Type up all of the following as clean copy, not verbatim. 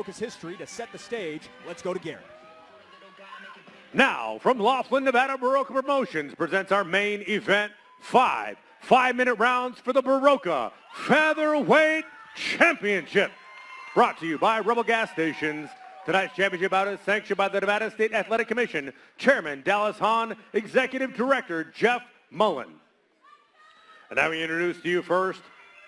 Borroka's history to set the stage. Let's go to Gary. Now, from Laughlin, Nevada, Borroka Promotions presents our main event, 5-minute rounds for the Borroka Featherweight Championship. Brought to you by Rebel Gas Stations. Tonight's championship bout is sanctioned by the Nevada State Athletic Commission, Chairman Dallas Hahn, Executive Director Jeff Mullen. And now we introduce to you first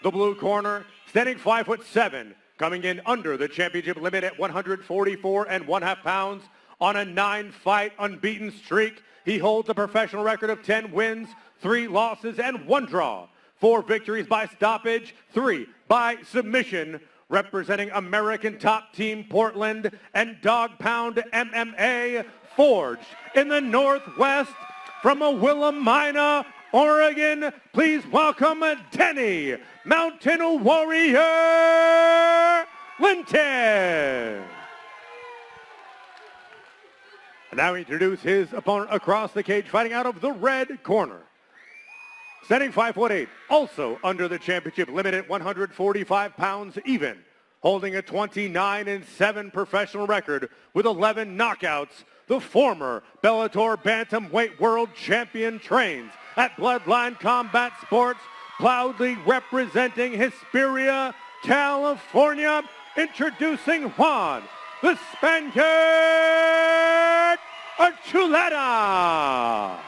the blue corner, standing 5'7", coming in under the championship limit at 144 1/2 pounds on a 9-fight unbeaten streak. He holds a professional record of 10 wins, 3 losses, and 1 draw. 4 victories by stoppage, 3 by submission. Representing American Top Team Portland and Dog Pound MMA, forged in the Northwest from Willamina, Oregon. Please welcome Denny, Mountain Warrior Linton. And now we introduce his opponent across the cage, fighting out of the red corner. Standing 5'8", also under the championship limit at 145 pounds even, holding a 29-7 professional record with 11 knockouts, the former Bellator Bantamweight World Champion trains at Bloodline Combat Sports, proudly representing Hesperia, California, introducing Juan, the Spaniard Archuleta.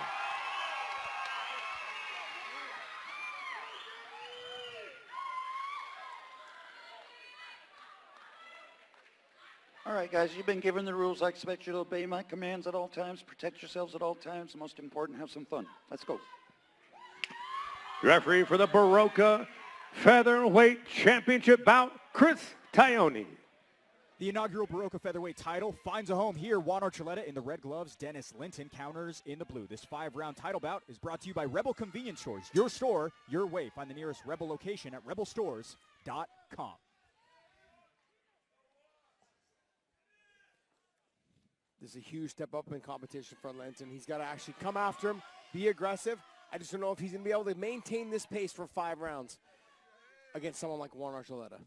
All right, guys, you've been given the rules. I expect you to obey my commands at all times, protect yourselves at all times, and most important, have some fun. Let's go. Referee for the Borroka Featherweight Championship bout, Chris Tione. The inaugural Borroka Featherweight title finds a home here. Juan Archuleta in the red gloves. Dennis Linton counters in the blue. This 5-round title bout is brought to you by Rebel Convenience Stores. Your store, your way. Find the nearest Rebel location at rebelstores.com. This is a huge step up in competition for Linton. He's got to actually come after him, be aggressive. I just don't know if he's going to be able to maintain this pace for 5 rounds against someone like Juan Archuleta.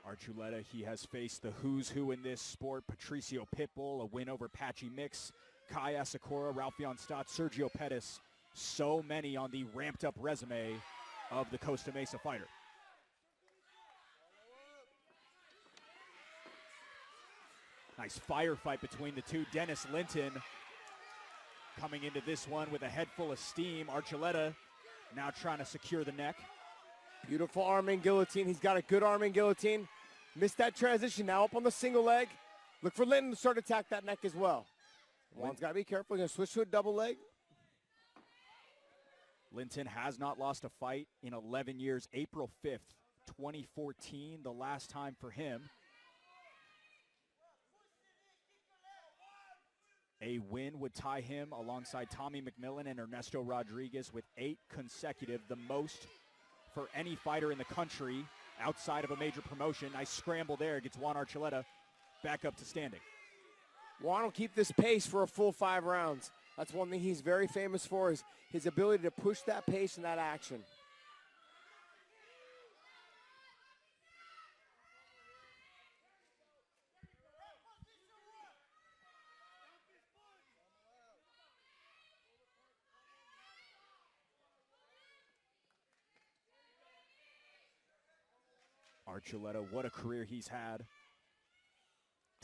Archuleta, he has faced the who's who in this sport. Patricio Pitbull, a win over Patchy Mix, Kai Asakura, Ralphion Stott, Sergio Pettis. So many on the ramped-up resume of the Costa Mesa fighter. Nice firefight between the two. Dennis Linton coming into this one with a head full of steam. Archuleta now trying to secure the neck. Beautiful arming guillotine. He's got a good arming guillotine. Missed that transition. Now up on the single leg. Look for Linton to start to attack that neck as well. Juan's got to be careful. He's going to switch to a double leg. Linton has not lost a fight in 11 years. April 5th, 2014, the last time for him. A win would tie him alongside Tommy McMillan and Ernesto Rodriguez with 8 consecutive, the most for any fighter in the country outside of a major promotion. Nice scramble there, gets Juan Archuleta back up to standing. Juan will keep this pace for a full 5 rounds. That's one thing he's very famous for, is his ability to push that pace and that action. Archuleta, what a career he's had.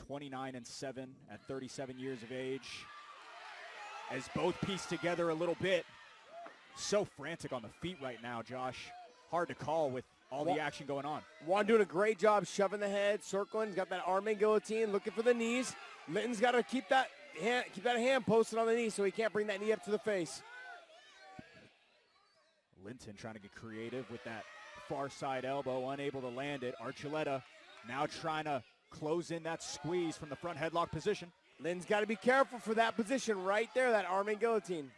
29-7 at 37 years of age. As both piece together a little bit. So frantic on the feet right now, Josh. Hard to call with all the action going on. Juan doing a great job shoving the head, circling. He's got that arming guillotine, looking for the knees. Linton's got to keep that hand posted on the knee so he can't bring that knee up to the face. Linton trying to get creative with that far side elbow, unable to land it. Archuleta now trying to close in that squeeze from the front headlock position. Linton's got to be careful for that position right there, that arming guillotine.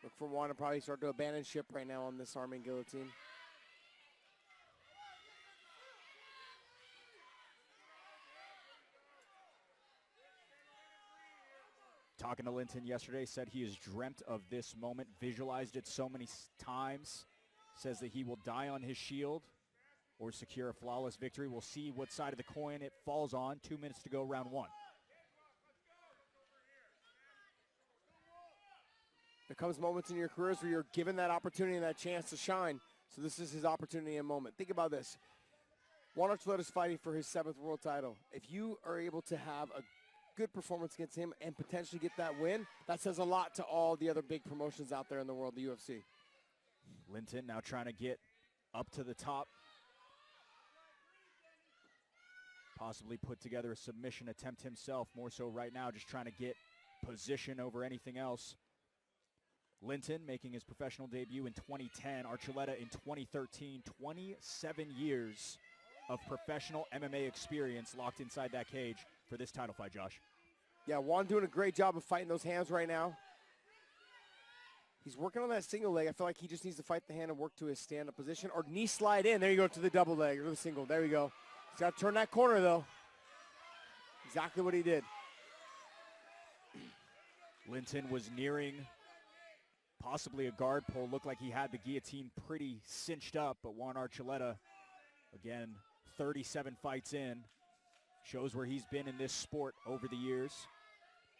Look for Juan to probably start to abandon ship right now on this arming guillotine. Talking to Linton yesterday, said he has dreamt of this moment, visualized it so many times, says that he will die on his shield or secure a flawless victory. We'll see what side of the coin it falls on. 2 minutes to go, round one. There comes moments in your careers where you're given that opportunity and that chance to shine. So this is his opportunity and moment. Think about this. Juan Archuleta is fighting for his 7th world title. If you are able to have a good performance against him and potentially get that win, that says a lot to all the other big promotions out there in the world, the UFC. Linton now trying to get up to the top. Possibly put together a submission attempt himself, more so right now, just trying to get position over anything else. Linton making his professional debut in 2010, Archuleta in 2013, 27 years of professional MMA experience locked inside that cage for this title fight, Josh. Yeah, Juan doing a great job of fighting those hands right now. He's working on that single leg. I feel like he just needs to fight the hand and work to his stand-up position or knee slide in. There you go to the double leg or the single. There we go. He's got to turn that corner, though. Exactly what he did. Linton was nearing possibly a guard pull. Looked like he had the guillotine pretty cinched up, but Juan Archuleta, again, 37 fights in, shows where he's been in this sport over the years.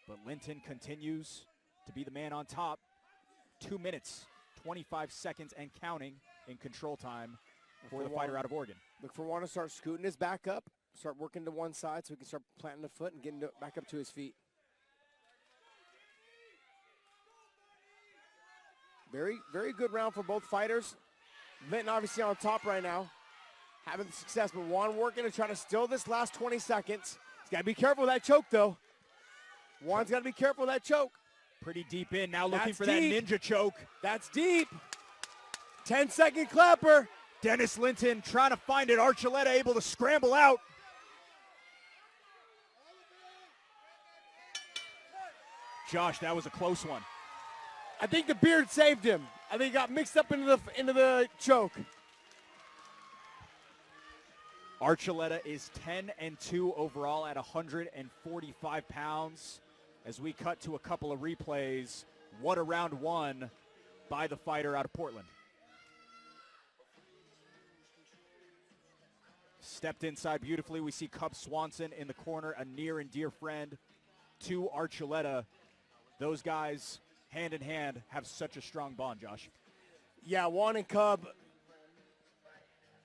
But Linton continues to be the man on top. 2 minutes, 25 seconds and counting in control time for the fighter out of Oregon. Look for Juan to start scooting his back up, start working to one side so he can start planting the foot and getting back up to his feet. Very, very good round for both fighters. Linton obviously on top right now, having success, but Juan working to try to still this last 20 seconds. He's got to be careful of that choke, though. Juan's got to be careful of that choke. Pretty deep in, now looking for that ninja choke. That's deep. 10-second clapper. Dennis Linton trying to find it. Archuleta able to scramble out. Josh, that was a close one. I think the beard saved him. I think he got mixed up into the choke. Archuleta is 10-2 overall at 145 pounds. As we cut to a couple of replays, what a round one by the fighter out of Portland. Stepped inside beautifully. We see Cub Swanson in the corner, a near and dear friend to Archuleta. Those guys, hand in hand, have such a strong bond, Josh. Yeah, Juan and Cub,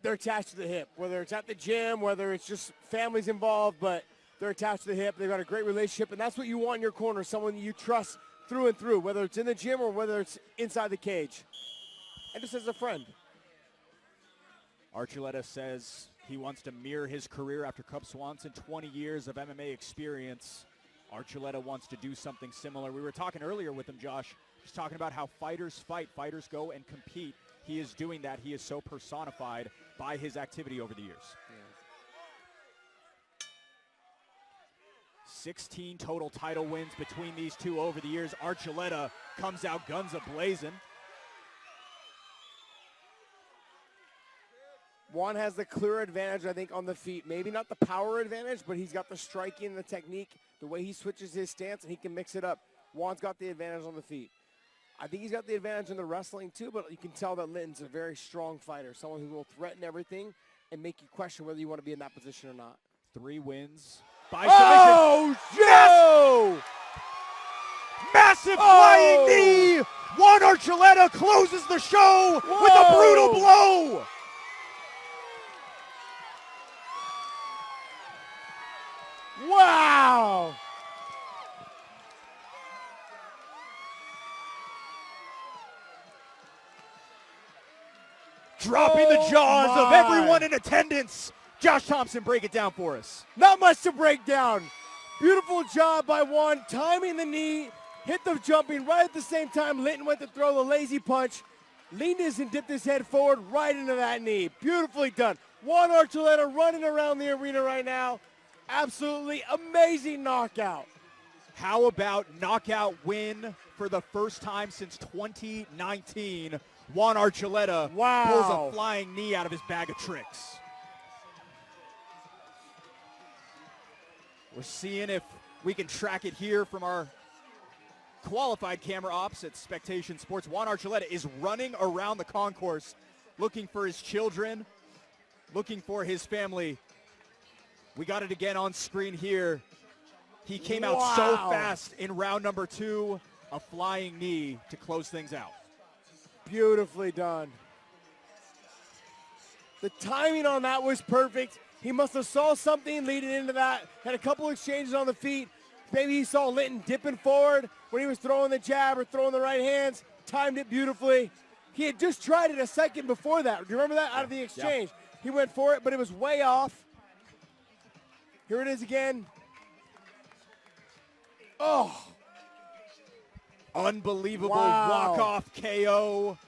they're attached to the hip, whether it's at the gym, whether it's just families involved, but they're attached to the hip. They've got a great relationship, and that's what you want in your corner, someone you trust through and through, whether it's in the gym or whether it's inside the cage. And just as a friend. Archuleta says he wants to mirror his career after Cub Swanson, 20 years of MMA experience. Archuleta wants to do something similar. We were talking earlier with him, Josh, just talking about how fighters fight, fighters go and compete. He is doing that. He is so personified by his activity over the years. Yeah. 16 total title wins between these two over the years. Archuleta comes out guns a-blazing. Juan has the clear advantage, I think, on the feet. Maybe not the power advantage, but he's got the striking, the technique, the way he switches his stance, and he can mix it up. Juan's got the advantage on the feet. I think he's got the advantage in the wrestling, too, but you can tell that Linton's a very strong fighter, someone who will threaten everything and make you question whether you want to be in that position or not. 3 wins by submission. Joe! Yes! Massive flying knee! Juan Archuleta closes the show with a brutal blow! Wow! Dropping the jaws of everyone in attendance. Josh Thompson, break it down for us. Not much to break down. Beautiful job by Juan, timing the knee, hit the jumping right at the same time. Linton went to throw the lazy punch, leaned his and dipped his head forward right into that knee. Beautifully done. Juan Archuleta running around the arena right now. Absolutely amazing knockout. How about knockout win for the first time since 2019? Juan Archuleta pulls a flying knee out of his bag of tricks. We're seeing if we can track it here from our qualified camera ops at Spectation Sports. Juan Archuleta is running around the concourse looking for his children, looking for his family. We got it again on screen here. He came out so fast in round number 2, a flying knee to close things out. Beautifully done. The timing on that was perfect. He must have saw something leading into that. Had a couple exchanges on the feet. Maybe he saw Linton dipping forward when he was throwing the jab or throwing the right hands. Timed it beautifully. He had just tried it a second before that. Do you remember that? Out of the exchange. Yeah. He went for it, but it was way off. Here it is again. Oh. Unbelievable walk-off KO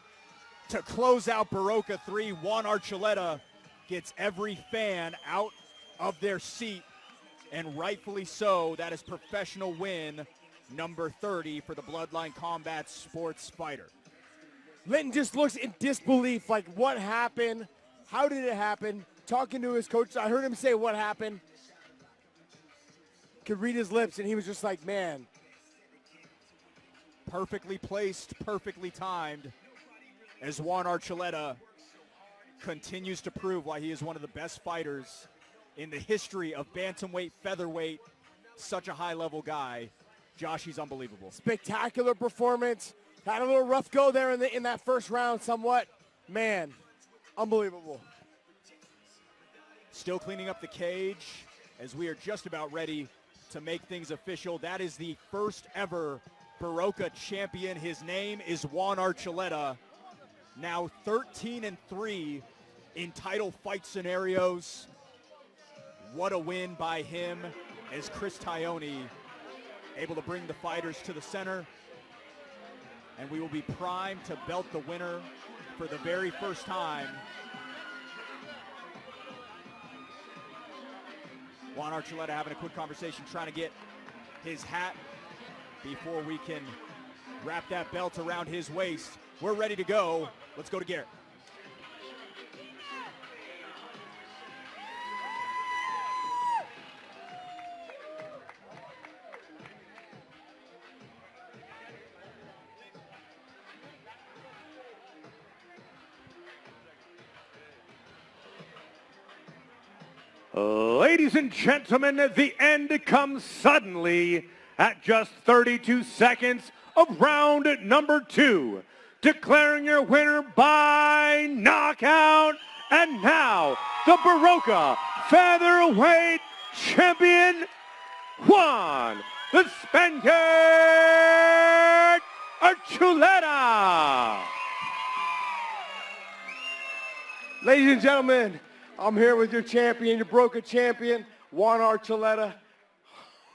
to close out Borroka 3. Juan Archuleta gets every fan out of their seat, and rightfully so. That is professional win number 30 for the Bloodline Combat Sports fighter. Linton just looks in disbelief, like, what happened? How did it happen? Talking to his coach, I heard him say what happened. Could read his lips, and he was just like, man. Perfectly placed, perfectly timed, as Juan Archuleta continues to prove why he is one of the best fighters in the history of bantamweight, featherweight, such a high-level guy. Josh, he's unbelievable. Spectacular performance. Had a little rough go there in that first round somewhat. Man, unbelievable. Still cleaning up the cage as we are just about ready to make things official. That is the first ever Borroka champion. His name is Juan Archuleta. Now 13-3 in title fight scenarios. What a win by him, as Chris Tione able to bring the fighters to the center. And we will be primed to belt the winner for the very first time. Juan Archuleta having a quick conversation, trying to get his hat before we can wrap that belt around his waist. We're ready to go. Let's go to Garrett. Ladies and gentlemen, the end comes suddenly at just 32 seconds of round number 2. Declaring your winner by knockout, and now the Borroka featherweight champion, Juan the Spaniard Archuleta. Ladies and gentlemen, I'm here with your champion, your Borroka champion, Juan Archuleta.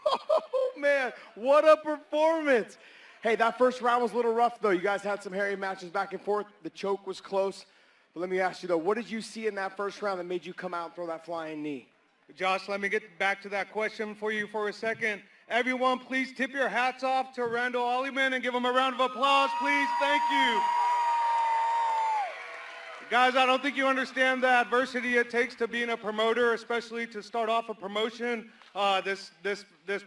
Oh, man, what a performance. Hey, that first round was a little rough, though. You guys had some hairy matches back and forth. The choke was close. But let me ask you, though, what did you see in that first round that made you come out and throw that flying knee? Josh, let me get back to that question for you for a second. Everyone, please tip your hats off to Randall Olliman and give him a round of applause, please. Thank you. Guys, I don't think you understand the adversity it takes to being a promoter, especially to start off a promotion. This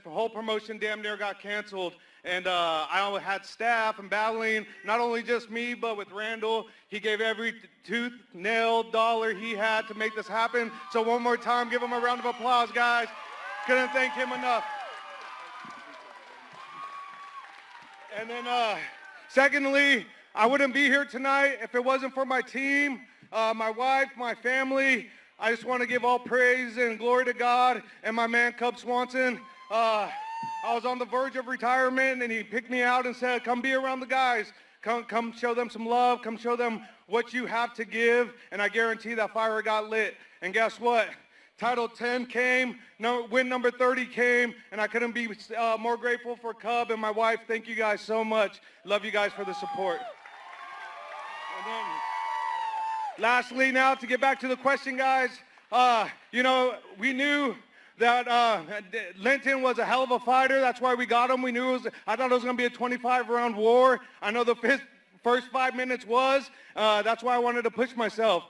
whole promotion damn near got canceled. And I had staff and battling, not only just me, but with Randall. He gave every tooth, nail, dollar he had to make this happen. So one more time, give him a round of applause, guys. Couldn't thank him enough. And then secondly, I wouldn't be here tonight if it wasn't for my team, my wife, my family. I just want to give all praise and glory to God and my man, Cub Swanson. I was on the verge of retirement, and he picked me out and said, come be around the guys. Come show them some love. Come show them what you have to give. And I guarantee that fire got lit. And guess what? Title 10 came, win number 30 came, and I couldn't be more grateful for Cub and my wife. Thank you guys so much. Love you guys for the support. And then, lastly, now to get back to the question, guys, we knew that Linton was a hell of a fighter. That's why we got him. I thought it was going to be a 25-round war. I know the first 5 minutes was. That's why I wanted to push myself.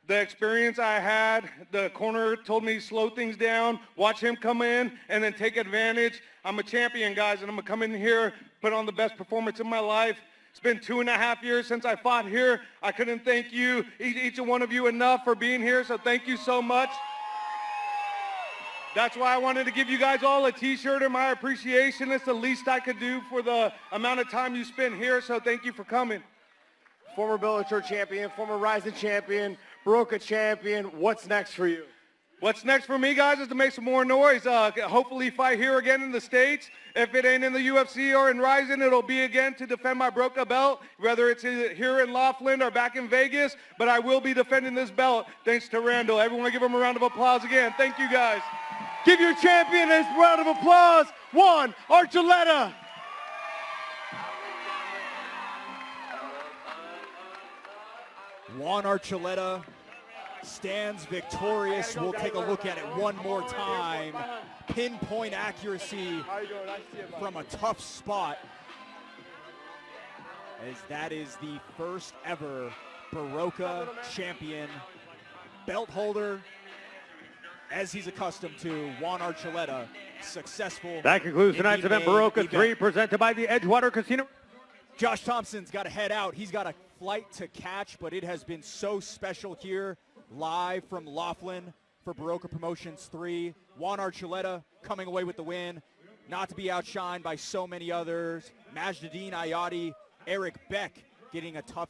The experience I had, the corner told me slow things down, watch him come in, and then take advantage. I'm a champion, guys, and I'm going to come in here, put on the best performance of my life. It's been 2.5 years since I fought here. I couldn't thank you, each and one of you, enough for being here, so thank you so much. That's why I wanted to give you guys all a t-shirt and my appreciation. It's the least I could do for the amount of time you spent here, so thank you for coming. Former Bellator champion, former Ryzen champion, Borroka champion. What's next for you? What's next for me, guys, is to make some more noise. Hopefully fight here again in the States. If it ain't in the UFC or in Ryzen, it'll be again to defend my Borroka belt, whether it's here in Laughlin or back in Vegas. But I will be defending this belt thanks to Randall. Everyone give him a round of applause again. Thank you, guys. Give your champion a round of applause, Juan Archuleta. Juan Archuleta stands victorious. We'll take a look at it one more time. Pinpoint accuracy from a tough spot, as that is the first ever Borroka champion, belt holder, as he's accustomed to. Juan Archuleta, successful. That concludes tonight's event, Borroka 3, presented by the Edgewater Casino. Josh Thompson's got to head out. He's got a flight to catch, but it has been so special here, live from Laughlin for Borroka Promotions 3. Juan Archuleta coming away with the win, not to be outshined by so many others. Majdudin Ayati, Eric Beck getting a tough